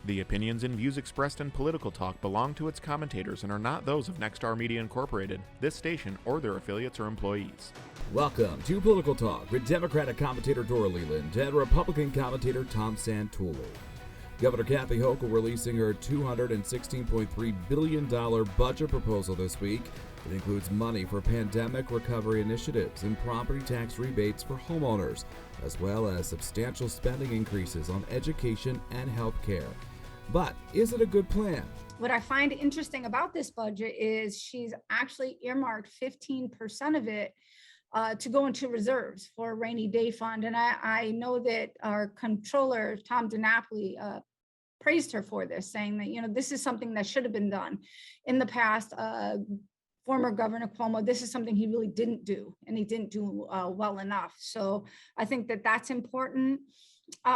The opinions and views expressed in Political Talk belong to its commentators and are not those of Nexstar Media Incorporated, this station, or their affiliates or employees. Welcome to Political Talk with Democratic commentator Dora Leland and Republican commentator Tom Santulli. Governor Kathy Hochul releasing her $216.3 billion budget proposal this week. It includes money for pandemic recovery initiatives and property tax rebates for homeowners, as well as substantial spending increases on education and health care. But is it a good plan? What I find interesting about this budget is she's actually earmarked 15% of it to go into reserves for a rainy day fund. And I know that our controller, Tom DiNapoli, praised her for this, saying that, this is something that should have been done in the past. Former Governor Cuomo, this is something he really didn't do, and he didn't do well enough. So I think that that's important.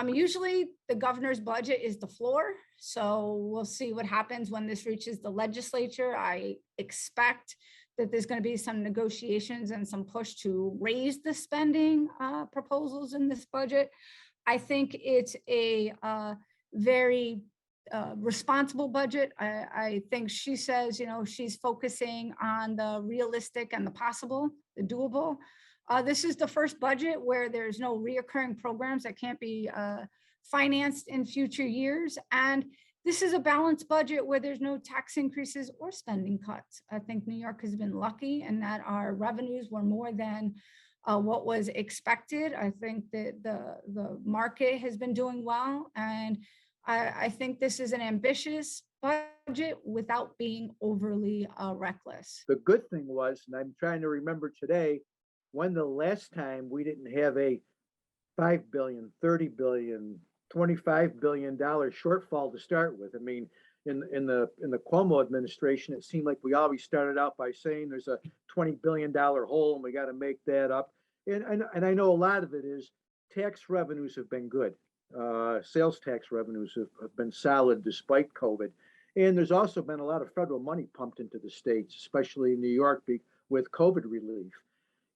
Usually the governor's budget is the floor. So we'll see what happens when this reaches the legislature. I expect that there's going to be some negotiations and some push to raise the spending proposals in this budget. I think it's a very responsible budget. I think she says, she's focusing on the realistic and the possible, the doable. This is the first budget where there's no reoccurring programs that can't be financed in future years. And this is a balanced budget where there's no tax increases or spending cuts. I think New York has been lucky in that our revenues were more than what was expected. I think that the market has been doing well. And I think this is an ambitious budget without being overly reckless. The good thing was, and I'm trying to remember today, when the last time we didn't have a $5 billion, $30 billion, $25 billion shortfall to start with. I mean, in the Cuomo administration, it seemed like we always started out by saying there's a $20 billion hole and we got to make that up. And I know a lot of it is tax revenues have been good. Sales tax revenues have been solid despite COVID. And there's also been a lot of federal money pumped into the states, especially in New York with COVID relief.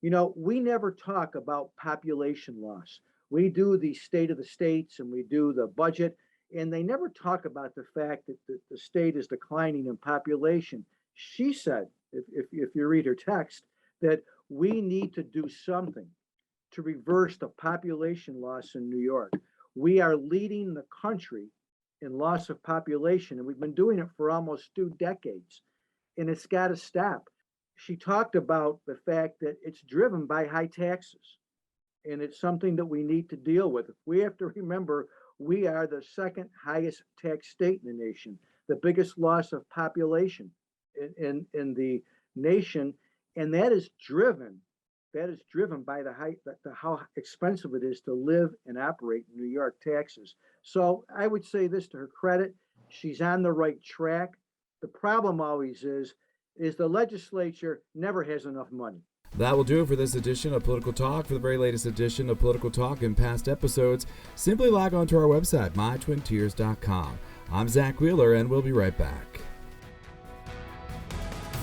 We never talk about population loss. We do the state of the states and we do the budget, and they never talk about the fact that the state is declining in population. She said, if you read her text, that we need to do something to reverse the population loss in New York. We are leading the country in loss of population, and we've been doing it for almost 2 decades, and it's got to stop. She talked about the fact that it's driven by high taxes, and it's something that we need to deal with. We have to remember we are the second highest tax state in the nation, the biggest loss of population in the nation, and that is driven by how expensive it is to live and operate in New York taxes. So I would say this to her credit, she's on the right track. The problem always is the legislature never has enough money. That will do it for this edition of Political Talk. For the very latest edition of Political Talk and past episodes, simply log on to our website, mytwintears.com. I'm Zach Wheeler, and we'll be right back.